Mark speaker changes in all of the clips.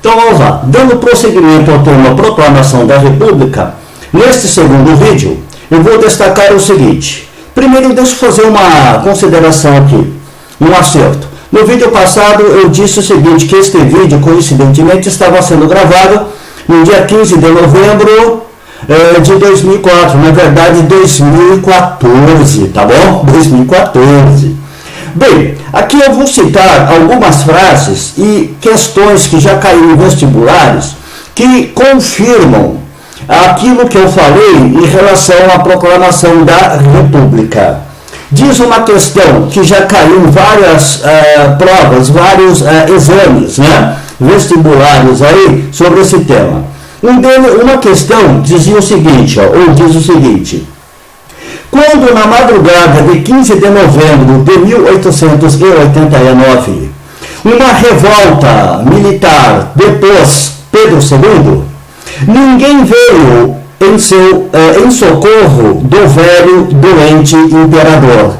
Speaker 1: Então vamos lá, dando prosseguimento ao tema Proclamação da República, neste segundo vídeo eu vou destacar o seguinte. Primeiro deixa eu fazer uma consideração aqui, um acerto. No vídeo passado eu disse o seguinte, que este vídeo coincidentemente estava sendo gravado no dia 15 de novembro de 2004, na verdade 2014, tá bom? 2014. Bem, aqui eu vou citar algumas frases e questões que já caíram em vestibulares que confirmam aquilo que eu falei em relação à proclamação da República. Diz uma questão que já caiu em várias provas, vários exames, né, vestibulares aí sobre esse tema. Uma questão dizia o seguinte, ou diz o seguinte: quando na madrugada de 15 de novembro de 1889, uma revolta militar depôs Pedro II, ninguém veio em socorro do velho doente imperador.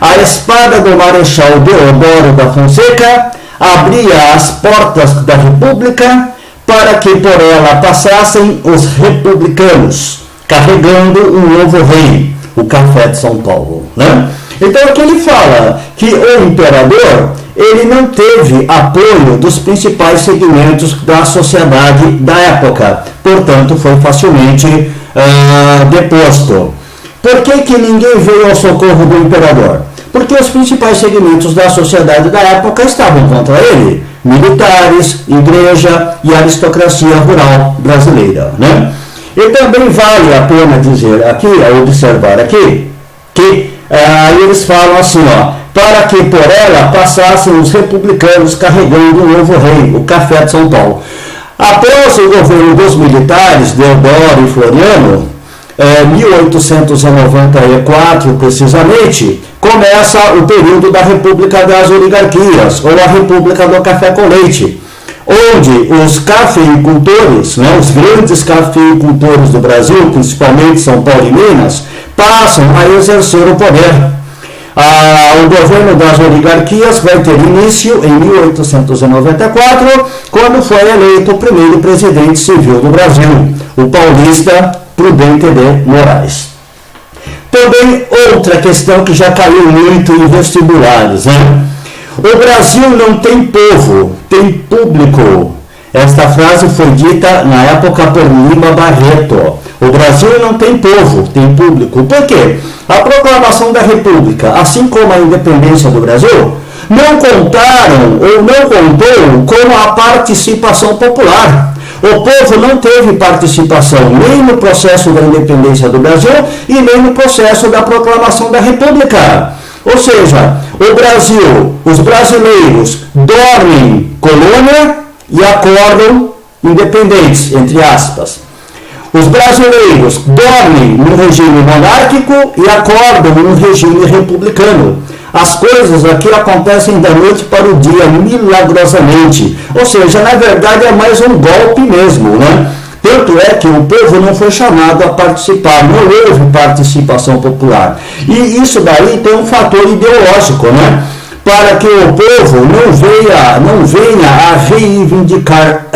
Speaker 1: A espada do Marechal Deodoro da Fonseca abria as portas da República para que por ela passassem os republicanos, carregando um novo rei, o café de São Paulo, né? Então aqui ele fala que o imperador, ele não teve apoio dos principais segmentos da sociedade da época, portanto foi facilmente deposto. Por que ninguém veio ao socorro do imperador? Porque os principais segmentos da sociedade da época estavam contra ele, militares, igreja e aristocracia rural brasileira, né? E também vale a pena dizer aqui, observar aqui, que eles falam assim, ó, para que por ela passassem os republicanos carregando o novo rei, o café de São Paulo. Após o governo dos militares, Deodoro e Floriano, 1894 precisamente, começa o período da República das Oligarquias, ou a República do Café com Leite, onde os cafeicultores, né, os grandes cafeicultores do Brasil, principalmente São Paulo e Minas, passam a exercer o poder. O governo das oligarquias vai ter início em 1894, quando foi eleito o primeiro presidente civil do Brasil, o paulista Prudente de Moraes. Também outra questão que já caiu muito em vestibulares, né? O Brasil não tem povo, tem público. Esta frase foi dita na época por Lima Barreto. O Brasil não tem povo, tem público. Por quê? A proclamação da República, assim como a independência do Brasil, não contaram ou não contou com a participação popular. O povo não teve participação nem no processo da independência do Brasil e nem no processo da proclamação da República. Ou seja, o Brasil, os brasileiros dormem colônia e acordam independentes, entre aspas. Os brasileiros dormem no regime monárquico e acordam no regime republicano. As coisas aqui acontecem da noite para o dia, milagrosamente. Ou seja, na verdade é mais um golpe mesmo, né? Tanto é que o povo não foi chamado a participar, não houve participação popular. E isso daí tem um fator ideológico, né? Para que o povo não venha a reivindicar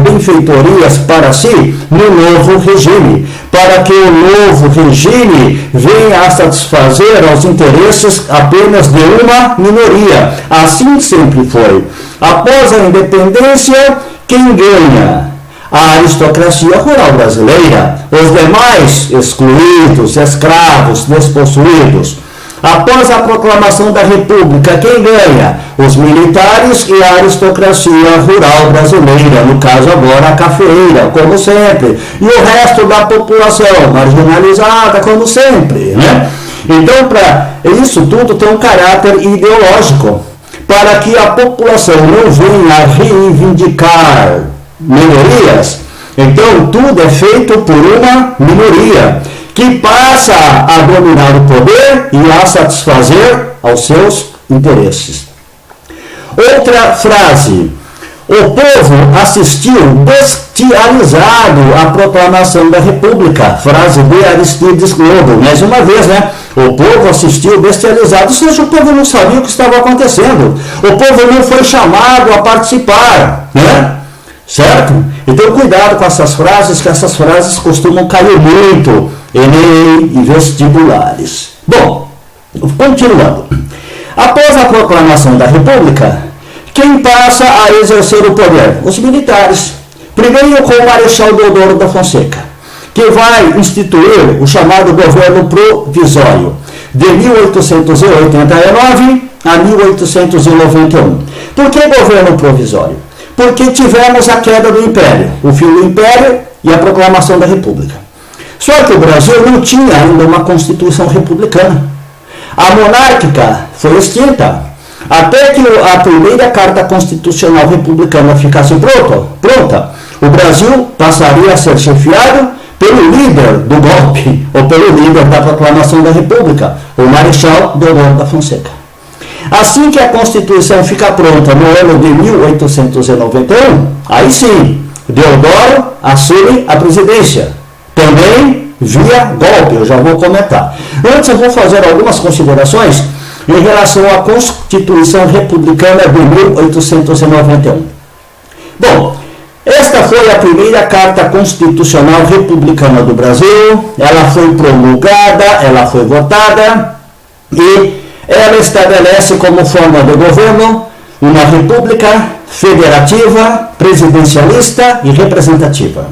Speaker 1: benfeitorias para si no novo regime, para que o novo regime venha a satisfazer aos interesses apenas de uma minoria. Assim sempre foi. Após a independência, quem ganha? A aristocracia rural brasileira, os demais excluídos, escravos, despossuídos. Após a proclamação da República, quem ganha? Os militares e a aristocracia rural brasileira, no caso agora a cafeeira, como sempre. E o resto da população marginalizada, como sempre, né? Então, para isso tudo tem um caráter ideológico, para que a população não venha a reivindicar minorias. Então, tudo é feito por uma minoria, que passa a dominar o poder e a satisfazer aos seus interesses. Outra frase: o povo assistiu bestializado à proclamação da República. Frase de Aristides Lobo. Mais uma vez, né? O povo assistiu bestializado, ou seja, o povo não sabia o que estava acontecendo. O povo não foi chamado a participar, né? certo? Então cuidado com essas frases, que essas frases costumam cair muito em vestibulares. Bom, continuando. Após a proclamação da República, quem passa a exercer o poder? Os militares. Primeiro com o Marechal Deodoro da Fonseca, que vai instituir o chamado governo provisório, de 1889 a 1891. Por que governo provisório? Porque tivemos a queda do Império, o fim do Império e a proclamação da República. Só que o Brasil não tinha ainda uma Constituição republicana. A monárquica foi extinta. Até que a primeira Carta Constitucional Republicana ficasse pronta, o Brasil passaria a ser chefiado pelo líder do golpe, ou pelo líder da proclamação da República, o Marechal Deodoro da Fonseca. Assim que a Constituição fica pronta no ano de 1891, aí sim, Deodoro assume a presidência, também via golpe, eu já vou comentar. Antes eu vou fazer algumas considerações em relação à Constituição Republicana de 1891. Bom, esta foi a primeira Carta Constitucional Republicana do Brasil, ela foi promulgada, ela foi votada e ela estabelece como forma de governo uma república federativa, presidencialista e representativa.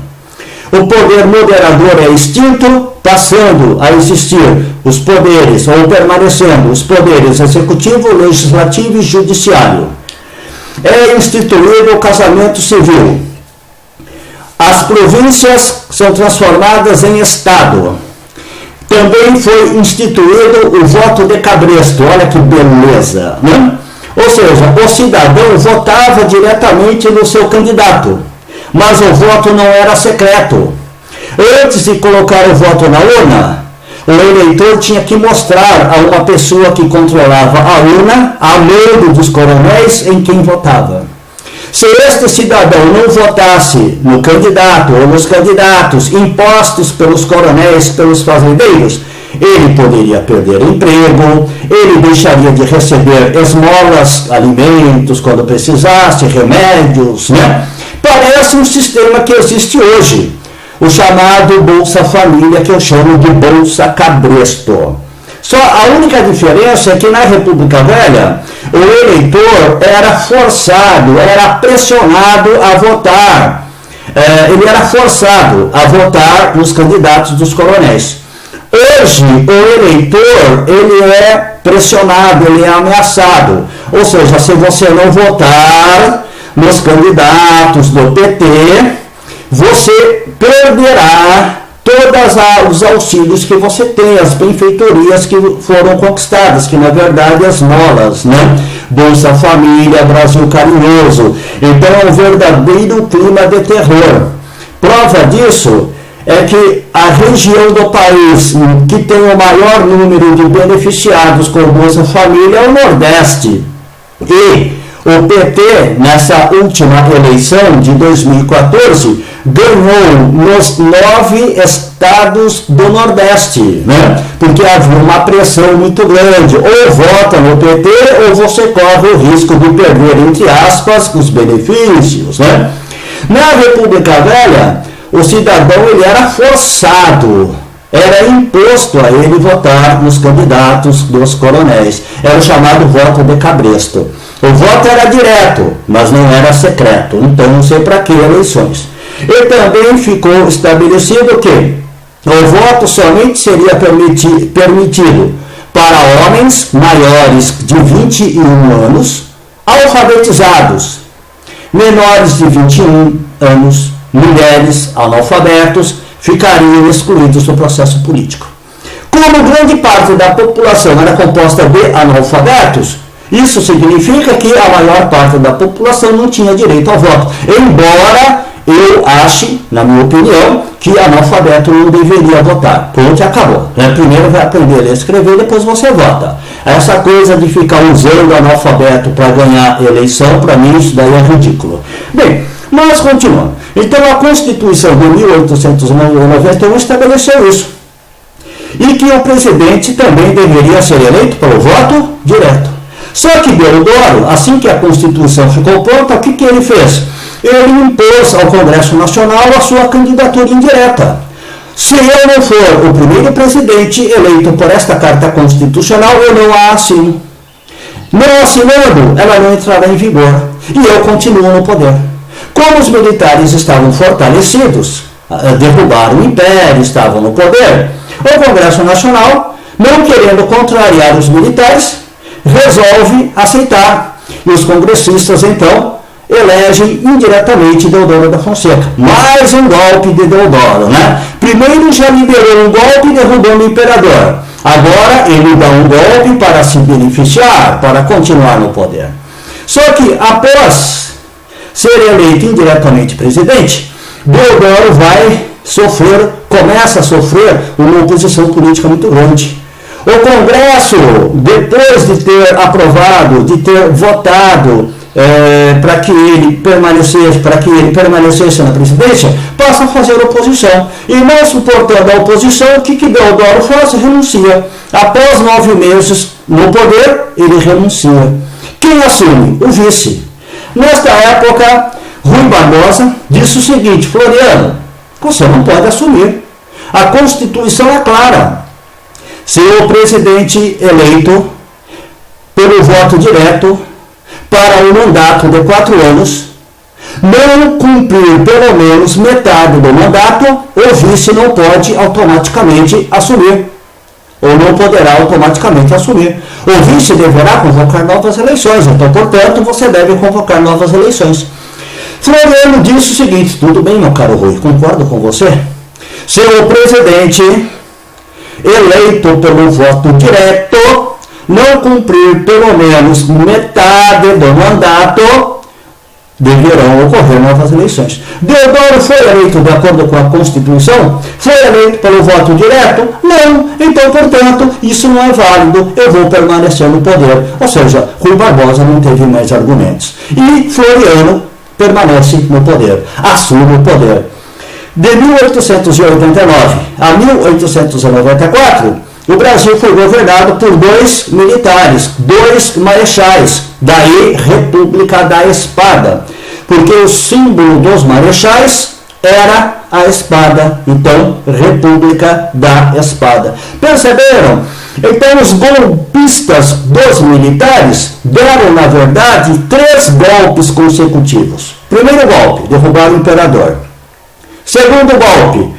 Speaker 1: O poder moderador é extinto, passando a existir os poderes, ou permanecendo os poderes executivo, legislativo e judiciário. É instituído o casamento civil. As províncias são transformadas em estado. Também foi instituído o voto de cabresto, olha que beleza, né? Ou seja, o cidadão votava diretamente no seu candidato, mas o voto não era secreto. Antes de colocar o voto na urna, o eleitor tinha que mostrar a uma pessoa que controlava a urna, a mando dos coronéis, em quem votava. Se este cidadão não votasse no candidato ou nos candidatos impostos pelos coronéis, pelos fazendeiros, ele poderia perder emprego, ele deixaria de receber esmolas, alimentos quando precisasse, remédios, né? Parece um sistema que existe hoje, o chamado Bolsa Família, que eu chamo de Bolsa Cabresto. Só a única diferença é que na República Velha, o eleitor era forçado, era pressionado a votar. Ele era forçado a votar nos candidatos dos coronéis. Hoje, o eleitor, ele é pressionado, ele é ameaçado. Ou seja, se você não votar nos candidatos do PT, você perderá todos os auxílios que você tem, as benfeitorias que foram conquistadas, que na verdade as esmolas, né? Bolsa Família, Brasil Carinhoso. Então é um verdadeiro clima de terror. Prova disso é que a região do país que tem o maior número de beneficiados com Bolsa Família é o Nordeste. E o PT, nessa última eleição de 2014, ganhou nos 9 estados do Nordeste, né? Porque havia uma pressão muito grande. Ou vota no PT, ou você corre o risco de perder, entre aspas, os benefícios, né? Na República Velha, o cidadão ele era forçado, era imposto a ele votar nos candidatos dos coronéis. Era o chamado voto de cabresto. O voto era direto, mas não era secreto. Então, não sei para que eleições. E também ficou estabelecido que o voto somente seria permitido para homens maiores de 21 anos, alfabetizados, menores de 21 anos, mulheres, analfabetos, ficariam excluídos do processo político. Como grande parte da população era composta de analfabetos, isso significa que a maior parte da população não tinha direito ao voto, embora eu ache, na minha opinião, que analfabeto não deveria votar. Ponto e acabou. Primeiro vai aprender a ler e escrever, depois você vota. Essa coisa de ficar usando analfabeto para ganhar eleição, para mim isso daí é ridículo. Bem, mas continuando. Então a Constituição de 1891 estabeleceu isso. E que o presidente também deveria ser eleito pelo voto direto. Só que Deodoro, assim que a Constituição ficou pronta, o que ele fez? ele impôs ao Congresso Nacional a sua candidatura indireta. Se eu não for o primeiro presidente eleito por esta Carta Constitucional, eu não a assino. Não assinando, ela não entrará em vigor. E eu continuo no poder. Como os militares estavam fortalecidos, derrubaram o império, estavam no poder, o Congresso Nacional, não querendo contrariar os militares, resolve aceitar. E os congressistas, então, elegem indiretamente Deodoro da Fonseca. Mais um golpe de Deodoro, né? Primeiro já liderou um golpe derrubando o imperador. Agora ele dá um golpe para se beneficiar, para continuar no poder. Só que após ser eleito indiretamente presidente, Deodoro começa a sofrer uma oposição política muito grande. O Congresso, depois de ter aprovado, de ter votado para que ele permanecesse na presidência, passa a fazer oposição. E não suportando a oposição, o que Deodoro faz? Renuncia. Após 9 meses no poder, ele renuncia. Quem assume? O vice. Nesta época, Rui Barbosa disse o seguinte: Floriano, você não pode assumir. A Constituição é clara. Se o presidente eleito pelo voto direto para um mandato de 4 anos não cumprir pelo menos metade do mandato, o vice não pode automaticamente assumir, ou não poderá automaticamente assumir. O vice deverá convocar novas eleições, então, portanto, você deve convocar novas eleições. Floriano disse o seguinte: tudo bem, meu caro Rui, concordo com você. Se o presidente eleito pelo voto direto não cumprir pelo menos metade do mandato, deverão ocorrer novas eleições. Deodoro foi eleito de acordo com a Constituição? Foi eleito pelo voto direto? Não. Então, portanto, isso não é válido. Eu vou permanecer no poder. Ou seja, Rui Barbosa não teve mais argumentos. E Floriano permanece no poder, assume o poder. De 1889 a 1894, o Brasil foi governado por 2 militares, 2 marechais, daí República da Espada, porque o símbolo dos marechais era a espada, então República da Espada. Perceberam? Então os golpistas dos militares deram, na verdade, 3 golpes consecutivos. Primeiro golpe, derrubar o imperador. Segundo golpe,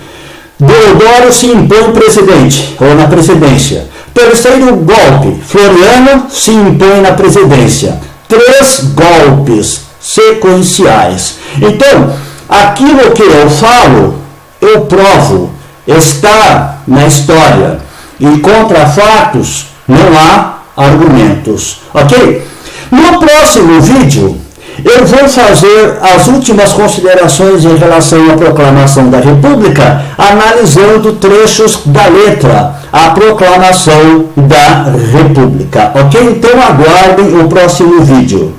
Speaker 1: Deodoro se impõe presidente, ou na presidência. Terceiro golpe, Floriano se impõe na presidência. 3 golpes sequenciais. Então, aquilo que eu falo, eu provo, está na história. E contra fatos não há argumentos. Ok? No próximo vídeo, eu vou fazer as últimas considerações em relação à proclamação da República, analisando trechos da letra, a proclamação da República. Ok? Então aguardem o próximo vídeo.